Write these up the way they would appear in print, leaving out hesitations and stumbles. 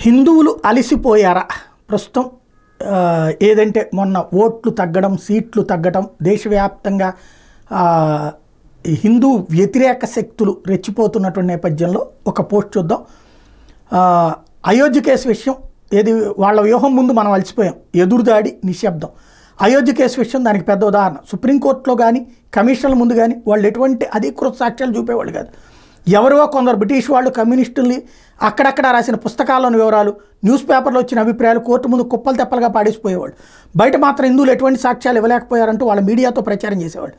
హిందువులు అలిసిపోయారా ప్రస్తుతం? ఏదంటే మొన్న ఓట్లు తగ్గడం, సీట్లు తగ్గడం, దేశవ్యాప్తంగా హిందూ వ్యతిరేక శక్తులు రెచ్చిపోతున్నటువంటి నేపథ్యంలో ఒక పోస్ట్ చూద్దాం. అయోధ్య కేసు విషయం ఏది, వాళ్ళ వ్యూహం ముందు మనం అలసిపోయాం, ఎదురుదాడి నిశ్శబ్దం. అయోధ్య కేసు విషయం దానికి పెద్ద ఉదాహరణ. సుప్రీంకోర్టులో కానీ కమిషన్ల ముందు కానీ వాళ్ళు ఎటువంటి అధికృత సాక్ష్యాలు చూపేవాళ్ళు కాదు. ఎవరో కొందరు బ్రిటిష్ వాళ్ళు కమ్యూనిస్టుల్ని అక్కడక్కడ రాసిన పుస్తకాల్లోని వివరాలు, న్యూస్ పేపర్లో వచ్చిన అభిప్రాయాలు కోర్టు ముందు కుప్పలు తెప్పలుగా పాడేసిపోయేవాళ్ళు. బయట మాత్రం హిందువులు ఎటువంటి సాక్ష్యాలు ఇవ్వలేకపోయారంటూ వాళ్ళ మీడియాతో ప్రచారం చేసేవాళ్ళు.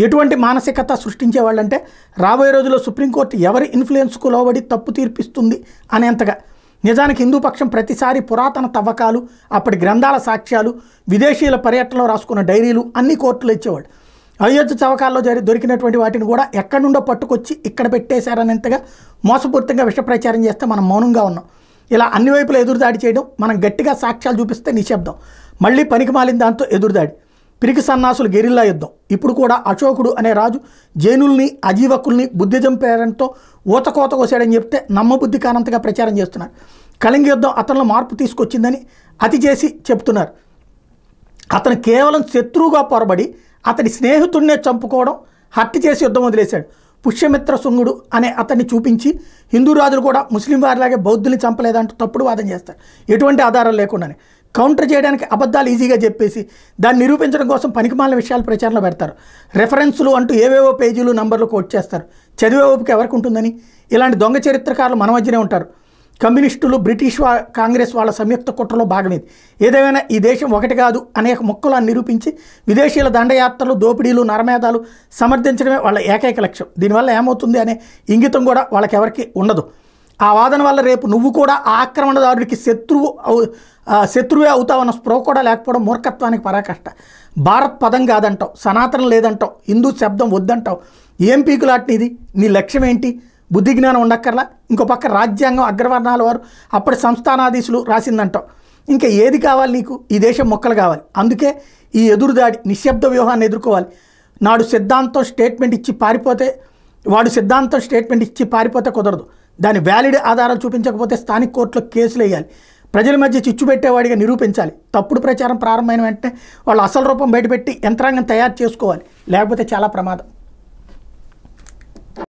ఎటువంటి మానసికత సృష్టించేవాళ్ళంటే రాబోయే రోజుల్లో సుప్రీంకోర్టు ఎవరి ఇన్ఫ్లుయెన్స్కు లోబడి తప్పు తీర్పిస్తుంది అనేంతగా. నిజానికి హిందూ పక్షం ప్రతిసారి పురాతన తవ్వకాలు, అప్పటి గ్రంథాల సాక్ష్యాలు, విదేశీయుల పర్యటనలో రాసుకున్న డైరీలు అన్ని కోర్టులు ఇచ్చేవాళ్ళు. అయోధ్య తవ్వకాల్లో దొరికినటువంటి వాటిని కూడా ఎక్కడి నుండో పట్టుకొచ్చి ఇక్కడ పెట్టేశారనేంతగా మోసపూరితంగా విష ప్రచారం చేస్తే మనం మౌనంగా ఉన్నాం. ఇలా అన్ని వైపులా ఎదురుదాడి చేయడం, మనం గట్టిగా సాక్ష్యాలు చూపిస్తే నిశ్శబ్దం. మళ్ళీ పనికి మాలిన దాంతో ఎదురుదాడి, పిరికి సన్నాసులు గెరిల్లా యుద్ధం. ఇప్పుడు కూడా అశోకుడు అనే రాజు జైనుల్ని, అజీవకుల్ని బుద్ధిజం ప్రేరణతో ఊతకోత కోసాడని చెప్తే నమ్మబుద్ధి కానంతగా ప్రచారం చేస్తున్నారు. కళింగ యుద్ధం అతనిలో మార్పు తీసుకొచ్చిందని అతి చేసి చెప్తున్నారు. అతను కేవలం శత్రువుగా పొరబడి అతడి స్నేహితుడినే చంపుకోవడం, హత్య చేసి యుద్ధం వదిలేశాడు. పుష్యమిత్ర శుంగుడు అనే అతన్ని చూపించి హిందూ రాజులు కూడా ముస్లిం వారిలాగే బౌద్ధుల్ని చంపలేదంటూ తప్పుడు వాదన చేస్తారు. ఎటువంటి ఆధారాలు లేకుండానే కౌంటర్ చేయడానికి అబద్ధాలు ఈజీగా చెప్పేసి దాన్ని నిరూపించడం కోసం పనికిమాలిన విషయాలు ప్రచారంలో పెడతారు. రెఫరెన్సులు అంటూ ఏవేవో పేజీలు, నంబర్లు కోట్ చేస్తారు. చదివే ఓపిక ఎవరికి ఉంటుందని ఇలాంటి దొంగ చరిత్రకారులు మన మధ్యనే ఉంటారు. కమ్యూనిస్టులు, బ్రిటిష్ కాంగ్రెస్ వాళ్ళ సంయుక్త కుట్రలో భాగమేది. ఏదేమైనా ఈ దేశం ఒకటి కాదు అనేక ముక్కలు నిరూపించి విదేశీయుల దండయాత్రలు, దోపిడీలు, నరమేధాలు సమర్థించడమే వాళ్ళ ఏకైక లక్ష్యం. దీనివల్ల ఏమవుతుంది అనే ఇంగితం కూడా వాళ్ళకెవరికి ఉండదు. ఆ వాదన వల్ల రేపు నువ్వు కూడా ఆక్రమణదారుడికి శత్రువే అవుతావన్న స్పృహ కూడా లేకపోవడం మూర్ఖత్వానికి పరాకష్ట. భారత్ పదం కాదంటావు, సనాతనం లేదంటావు, హిందూ శబ్దం వద్దంటావు. ఏం పీకులాట్ని ఇది? నీ లక్ష్యం ఏంటి? బుద్ధి జ్ఞానం ఉండక్కర్లా. ఇంకో పక్క రాజ్యాంగం అగ్రవర్ణాల వారు అప్పటి సంస్థానాధీశులు రాసిందంటావు. ఇంకా ఏది కావాలి నీకు? ఈ దేశం మొక్కలు కావాలి. అందుకే ఈ ఎదురుదాడి, నిశ్శబ్ద వ్యూహాన్ని ఎదుర్కోవాలి. వాడు సిద్ధాంతం స్టేట్మెంట్ ఇచ్చి పారిపోతే కుదరదు. దాని వ్యాలిడ్ ఆధారాలు చూపించకపోతే స్థానిక కోర్టులో కేసులు వేయాలి. ప్రజల మధ్య చిచ్చు పెట్టేవాడిగా నిరూపించాలి. తప్పుడు ప్రచారం ప్రారంభమైన వెంటనే వాళ్ళ అసలు రూపం బయటపెట్టి యంత్రాంగం తయారు చేసుకోవాలి. లేకపోతే చాలా ప్రమాదం.